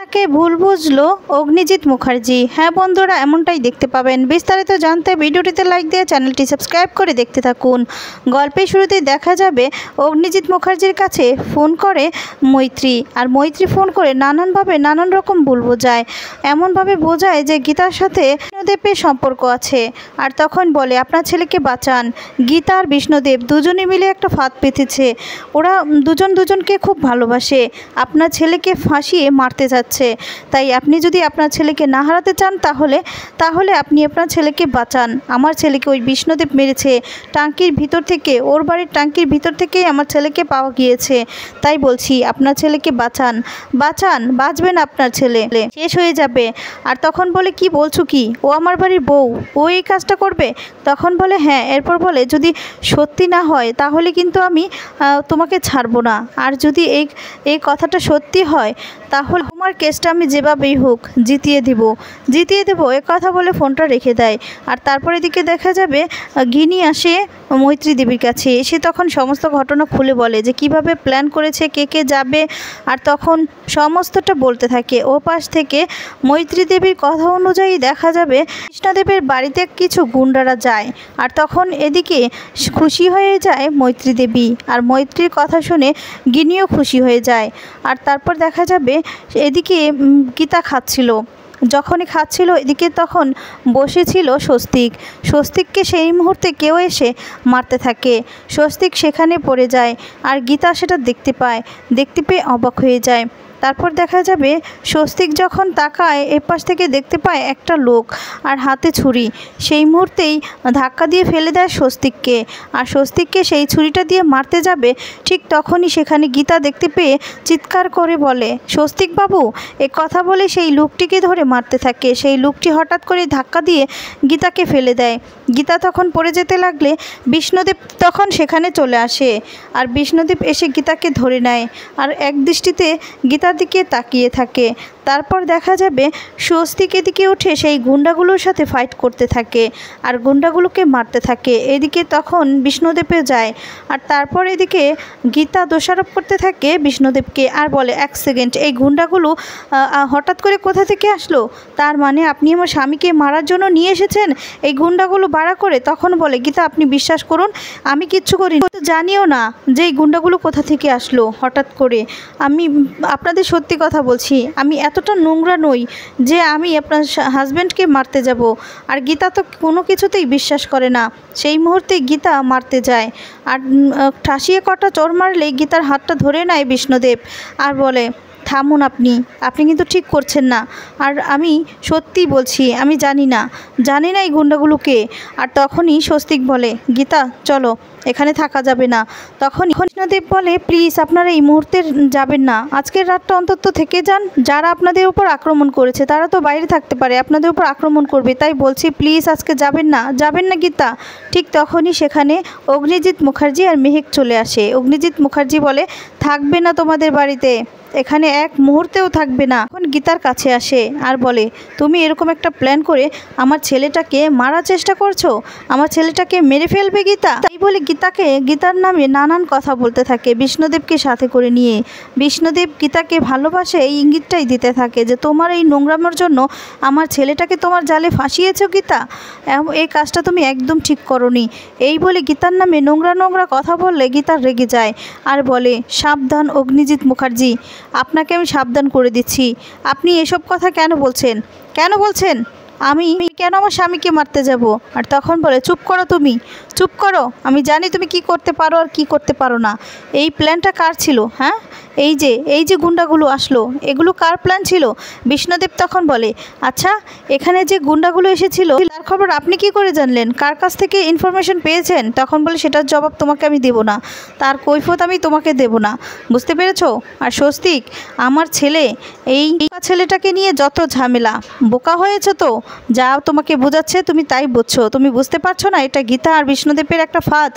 তাকে ভুল বুঝলো অগ্নিজিৎ মুখার্জি। হ্যাঁ বন্ধুরা, এমনটাই দেখতে পাবেন। বিস্তারিত জানতে ভিডিওটিতে লাইক দিয়ে চ্যানেলটি সাবস্ক্রাইব করে দেখতে থাকুন। গল্পের শুরুতেই দেখা যাবে অগ্নিজিৎ মুখার্জির কাছে ফোন করে মৈত্রী, আর মৈত্রী ফোন করে নানানভাবে নানান রকম ভুল বোঝায়, এমনভাবে বোঝায় যে গীতার সাথে বিষ্ণুদেবের সম্পর্ক আছে। আর তখন বলে আপনার ছেলেকে বাঁচান। গীতা আর বিষ্ণুদেব দুজনে মিলে একটা ফাঁদ পেতেছে, ওরা দুজনকে খুব ভালোবাসে, আপনার ছেলেকে ফাঁসিয়ে মারতে যাচ্ছে। তাই আপনি যদি আপনার ছেলেকে না হারাতে চান তাহলে আপনি আপনার ছেলেকে বাঁচান। আমার ছেলেকে ওই বিষ্ণুদেব মেরেছে, টাঙ্কির ভিতর থেকে, ওর বাড়ির টাঙ্কির ভিতর থেকেই আমার ছেলেকে পাওয়া গিয়েছে। তাই বলছি আপনার ছেলেকে বাঁচান, বাঁচবেন, আপনার ছেলে শেষ হয়ে যাবে। আর তখন বলে কি বলছো কি, ও আমার বাড়ির বউ, ও এই কাজটা করবে? তখন বলে হ্যাঁ। এরপর বলে যদি সত্যি না হয় তাহলে কিন্তু আমি তোমাকে ছাড়বো না, আর যদি এই কথাটা সত্যি হয় তাহলে তোমার কেসটা আমি যেভাবেই হোক জিতিয়ে দেবো। এ কথা বলে ফোনটা রেখে দেয়। আর তারপর এদিকে দেখা যাবে গিনি আসে মৈত্রী দেবীর কাছে, এসে তখন সমস্ত ঘটনা খুলে বলে যে কিভাবে প্ল্যান করেছে, কে যাবে। আর তখন সমস্তটা বলতে থাকে। ও পাশ থেকে মৈত্রী দেবীর কথা অনুযায়ী দেখা যাবে কৃষ্ণদেবের বাড়িতে কিছু গুন্ডারা যায়। আর তখন এদিকে খুশি হয়ে যায় মৈত্রী দেবী, আর মৈত্রীর কথা শুনে গিনিও খুশি হয়ে যায়। আর তারপর দেখা যাবে এদিকে গীতা যখনই খাচ্ছিল এদিকে তখন বসেছিল স্বস্তিককে সেই মুহূর্তে কেউ এসে মারতে থাকে। স্বস্তিক সেখানে পড়ে যায়, আর গীতা সেটা দেখতে পেয়ে অবাক হয়ে যায়। তারপর দেখা যাবে স্বস্তিক যখন তাকায় এপাশ থেকে দেখতে পায় একটা লোক আর হাতে ছুরি, সেই মুহূর্তেই ধাক্কা দিয়ে ফেলে দেয় স্বস্তিককে। আর স্বস্তিককে সেই ছুরিটা দিয়ে মারতে যাবে, ঠিক তখনই সেখানে গীতা দেখতে পেয়ে চিৎকার করে বলে স্বস্তিক বাবু। এ কথা বলে সেই লোকটিকে ধরে মারতে থাকে। সেই লোকটি হঠাৎ করে ধাক্কা দিয়ে গীতাকে ফেলে দেয়। গীতা তখন পড়ে যেতে লাগলে বিষ্ণুদেব তখন সেখানে চলে আসে, আর বিষ্ণুদেব এসে গীতাকে ধরে নেয় আর এক দৃষ্টিতে গীতার দিকে তাকিয়ে থাকে। তারপর দেখা যাবে স্বস্তিক এদিকে উঠে সেই গুন্ডাগুলোর সাথে ফাইট করতে থাকে আর গুন্ডাগুলোকে মারতে থাকে। এদিকে তখন বিষ্ণুদেবও যায়, আর তারপর এদিকে গীতা দোষারোপ করতে থাকে বিষ্ণুদেবকে, আর বলে এক সেকেন্ড, এই গুন্ডাগুলো হঠাৎ করে কোথা থেকে আসলো? তার মানে আপনি আমার স্বামীকে মারার জন্য নিয়ে এসেছেন এই গুন্ডাগুলো ভাড়া করে? তখন বলে গীতা আপনি বিশ্বাস করুন আমি কিচ্ছু করিনি, জানিও না যে এই গুন্ডাগুলো কোথা থেকে আসলো হঠাৎ করে। আমি আপনাদের সত্যি কথা বলছি, আমি এতটা নোংরা নই যে আমি আপনার হাজব্যান্ডকে মারতে যাব। আর গীতা তো কোনো কিছুতেই বিশ্বাস করে না। সেই মুহূর্তে গীতা মারতে যায়, আর ঠাসিয়ে কটা চোর মারলে গীতার হাতটা ধরে নেয় বিষ্ণুদেব, আর বলে থামুন, আপনি কিন্তু ঠিক করছেন না। আর আমি সত্যি বলছি আমি জানি না এই গুন্ডাগুলোকে। আর তখনই স্বস্তিক বলে গীতা চলো, এখানে থাকা যাবে না। তখন কৃষ্ণদেব বলে প্লিজ আপনারা এই মুহূর্তে যাবেন না, আজকের রাতটা অন্তত থেকে যান। যারা আপনাদের উপর আক্রমণ করেছে তারা তো বাইরে থাকতে পারে, আপনাদের উপর আক্রমণ করবে, তাই বলছি প্লিজ আজকে যাবেন না গীতা। ঠিক তখনই সেখানে অগ্নিজিৎ মুখার্জি আর মেহেক চলে আসে। অগ্নিজিৎ মুখার্জি বলে থাকবে না তোমাদের বাড়িতে, এখানে এক মুহূর্তেও থাকবে না। এখন গীতার কাছে আসে আর বলে তুমি এরকম একটা প্ল্যান করে আমার ছেলেটাকে মারার চেষ্টা করছো, আমার ছেলেটাকে মেরে ফেলবে গীতা। এই বলে গীতার নামে নানান কথা বলতে থাকে বিষ্ণুদেবকে সাথে করে নিয়ে। বিষ্ণুদেব গীতাকে ভালোবাসে এই ইঙ্গিতটাই দিতে থাকে যে তোমার এই নোংরামের জন্য আমার ছেলেটাকে তোমার জালে ফাঁসিয়েছো গীতা, এই কাজটা তুমি একদম ঠিক করোনি। এই বলে গীতার নামে নোংরা কথা বললে গীতা রেগে যায় আর বলে সাবধান অগ্নিজিৎ মুখার্জি, আপনাকে আমি সাবধান করে দিচ্ছি, আপনি এসব কথা কেন বলছেন? আমি কেন আমার স্বামীকে মারতে যাব? আর তখন বলে চুপ করো, আমি জানি তুমি কি করতে পারো আর কি করতে পারো না। এই প্ল্যানটা কার ছিল? হ্যাঁ, এই যে গুন্ডাগুলো আসলো এগুলো কার প্ল্যান ছিল? বিষ্ণুদেব তখন বলে আচ্ছা, এখানে যে গুন্ডাগুলো এসেছিল তার খবর আপনি কি করে জানলেন? কার কাছ থেকে ইনফরমেশন পেয়েছেন? তখন বলে সেটার জবাব তোমাকে আমি দেব না, তার কৈফিয়ত আমি তোমাকে দেব না, বুঝতে পেরেছো? আর স্বস্তিক, আমার ছেলেটাকে নিয়ে যত ঝামেলা, বোকা হয়েছে তো, যা তোমাকে বোঝাচ্ছে তুমি তাই বুঝছো, তুমি বুঝতে পারছো না এটা গীতা আর বিষ্ণুদেবের একটা ফাঁদ।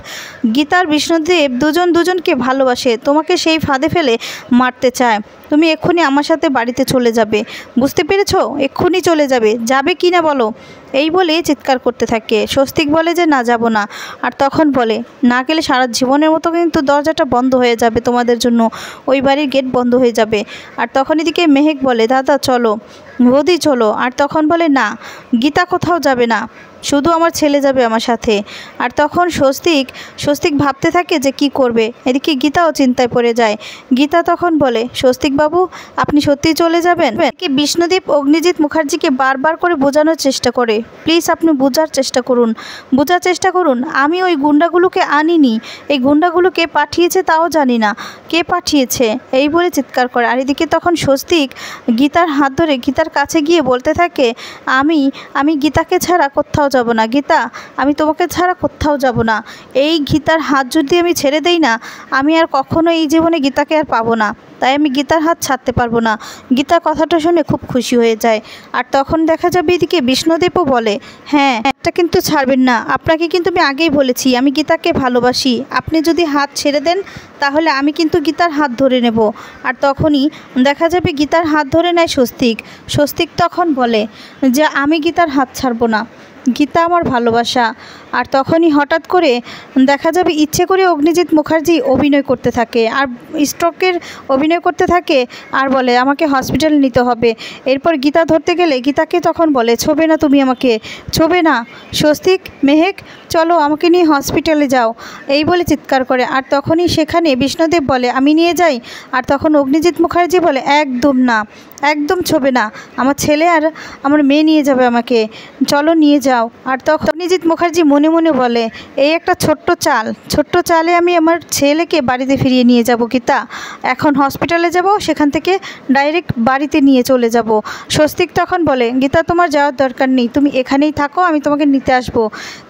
গীতা আর বিষ্ণুদেব দুজনকে ভালোবাসে, তোমাকে সেই ফাঁদে ফেলে মারতে চায়। তুমি এক্ষুনি আমার সাথে বাড়িতে চলে যাবে, বুঝতে পেরেছো? এক্ষুনি চলে যাবে, যাবে কি না বলো? এই বলে চিৎকার করতে থাকে। স্বস্তিক বলে যে না, যাব না। আর তখন বলে না গেলে সারা জীবনের মতো কিন্তু দরজাটা বন্ধ হয়ে যাবে তোমাদের জন্য, ওই বাড়ির গেট বন্ধ হয়ে যাবে। আর তখন এদিকে মেহেক বলে দাদা চলো, বৌদি চলো। আর তখন বলে না, গীতা কোথাও যাবে না, শুধু আমার ছেলে যাবে আমার সাথে। আর তখন স্বস্তিক ভাবতে থাকে যে কি করবে। এদিকে গীতাও চিন্তায় পড়ে যায়। গীতা তখন বলে স্বস্তিক বাবু, আপনি সত্যিই চলে যাবেন? কি বিষ্ণুদীপ অগ্নিজিৎ মুখার্জিকে বারবার করে বোঝানোর চেষ্টা করে, প্লিজ আপনি বোঝার চেষ্টা করুন। আমি ওই গুন্ডাগুলোকে আনিনি, এই গুন্ডাগুলোকে পাঠিয়েছে তাও জানি না কে পাঠিয়েছে, এই বলে চিৎকার করে। আর এদিকে তখন স্বস্তিক গীতার হাত ধরে গীতার কাছে গিয়ে বলতে থাকে আমি গীতাকে ছাড়া কোথাও যাব না। গীতা, আমি তোমাকে ছাড়া কোথাও যাব না। এই গীতার হাত যদি আমি ছেড়ে দেই না, আমি আর কখনো এই জীবনে গীতাকে আর পাবো না, তাই আমি গীতার হাত ছাড়তে পারবো না। গীতা কথাটা শুনে খুব খুশি হয়ে যায়। আর তখন দেখা যাবে এদিকে বিষ্ণুদেবও বলে হ্যাঁ, এটা কিন্তু ছাড়বেন না, আপনাকে কিন্তু আমি আগেই বলেছি আমি গীতাকে ভালোবাসি, আপনি যদি হাত ছেড়ে দেন তাহলে আমি কিন্তু গীতার হাত ধরে নেব। আর তখনই দেখা যাবে গীতার হাত ধরে নেয় স্বস্তিক তখন বলে যে আমি গীতার হাত ছাড়বো না, গীতা আমার ভালোবাসা। আর তখনই হঠাৎ করে দেখা যাবে ইচ্ছে করে অগ্নিজিৎ মুখার্জি অভিনয় করতে থাকে, আর স্ট্রোকের অভিনয় করতে থাকে, আর বলে আমাকে হসপিটালে নিতে হবে। এরপর গীতা ধরতে গেলে গীতাকে তখন বলে ছোবে না, তুমি আমাকে ছোবে না। স্বস্তিক, মেহেক চলো আমাকে নিয়ে হসপিটালে যাও, এই বলে চিৎকার করে। আর তখনই সেখানে বিষ্ণুদেব বলে আমি নিয়ে যাই। আর তখন অগ্নিজিৎ মুখার্জি বলে একদম না, একদম ছোবে না, আমার ছেলে আর আমার মেয়ে নিয়ে যাবে আমাকে, চলো নিয়ে যাও। আর তখন অগ্নিজিৎ মুখার্জি মনে মনে বলে এই একটা ছোট্ট চালে আমি আমার ছেলেকে বাড়িতে ফিরিয়ে নিয়ে যাব। গীতা, এখন হসপিটালে যাব, সেখান থেকে ডাইরেক্ট বাড়িতে নিয়ে চলে যাব। স্বস্তিক তখন বলে গীতা তোমার যাওয়ার দরকার নেই, তুমি এখানেই থাকো, আমি তোমাকে নিতে আসবো।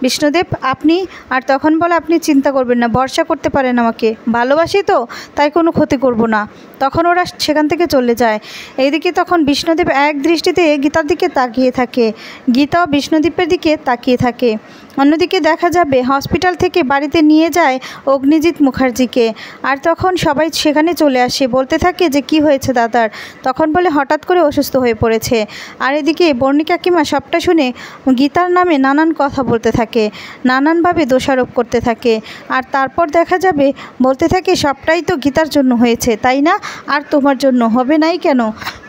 বিষ্ণুদেব আপনি, আর তখন বলে আপনি চিন্তা করবেন না, ভরসা করতে পারেন আমাকে, ভালোবাসি তো তাই কোনো ক্ষতি করব না। তখন ওরা সেখান থেকে চলে যায়। এইদিকে তখন বিষ্ণুদেব এক দৃষ্টিতে গীতার দিকে তাকিয়ে থাকে, গীতাও বিষ্ণুদীপের দিকে তাকিয়ে থাকে। অন্যদিকে দেখা যাবে হসপিটাল থেকে বাড়িতে নিয়ে যায় অগ্নিজিৎ মুখার্জিকে। আর তখন সবাই সেখানে চলে আসে, বলতে থাকে যে কি হয়েছে দাদার। তখন বলে হঠাৎ করে অসুস্থ হয়ে পড়েছে। আর এদিকে বর্ণি কাকিমা সবটা শুনে গীতার নামে নানান কথা বলতে থাকে, নানানভাবে দোষারোপ করতে থাকে। আর তারপর দেখা যাবে বলতে থাকে সবটাই তো গীতার জন্য হয়েছে তাই না, আর তোমার জন্য হবে নাই কেন?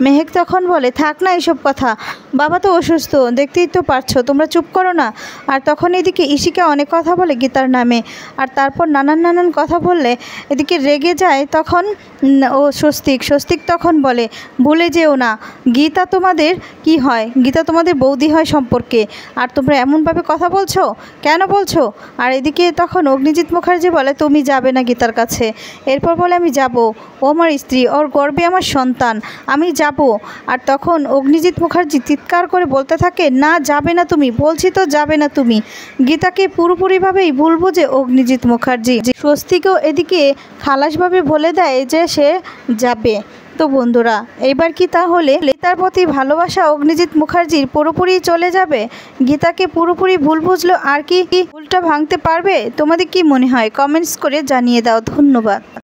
মেহেক তখন বলে থাক না এসব কথা, বাবা তো অসুস্থ, দেখতেই তো পারছো, তোমরা চুপ করো না। আর তখন এদিকে ইশিকা অনেক কথা বলে গীতার নামে। আর তারপর নানান কথা বললে এদিকে রেগে যায় তখন ও স্বস্তিক তখন বলে ভুলে যেও না, গীতা তোমাদের কি হয়, গীতা তোমাদের বৌদি হয় সম্পর্কে, আর তোমরা এমনভাবে কথা বলছো, কেন বলছো? আর এদিকে তখন অগ্নিজিৎ মুখার্জি বলে তুমি যাবে না গীতার কাছে। এরপর বলে আমি যাব, ও আমার স্ত্রী, ওর গর্বে আমার সন্তান, আমি যাব। আর তখন অগ্নিজিৎ মুখার্জি চিৎকার করে বলতে থাকে না যাবে না তুমি, বলছি তো যাবে না তুমি। গীতাকে পুরোপুরিভাবেই ভুল বুঝে অগ্নিজিৎ মুখার্জি স্বস্তিকেও এদিকে খালাসভাবে বলে দেয় যে সে যাবে। তো বন্ধুরা এবার কি তাহলে গীতার প্রতি ভালোবাসা অগ্নিজিৎ মুখার্জির পুরোপুরি চলে যাবে? গীতাকে পুরোপুরি ভুল বুঝলো আর কি ভুলটা ভাঙতে পারবে? তোমাদের কি মনে হয় কমেন্টস করে জানিয়ে দাও। ধন্যবাদ।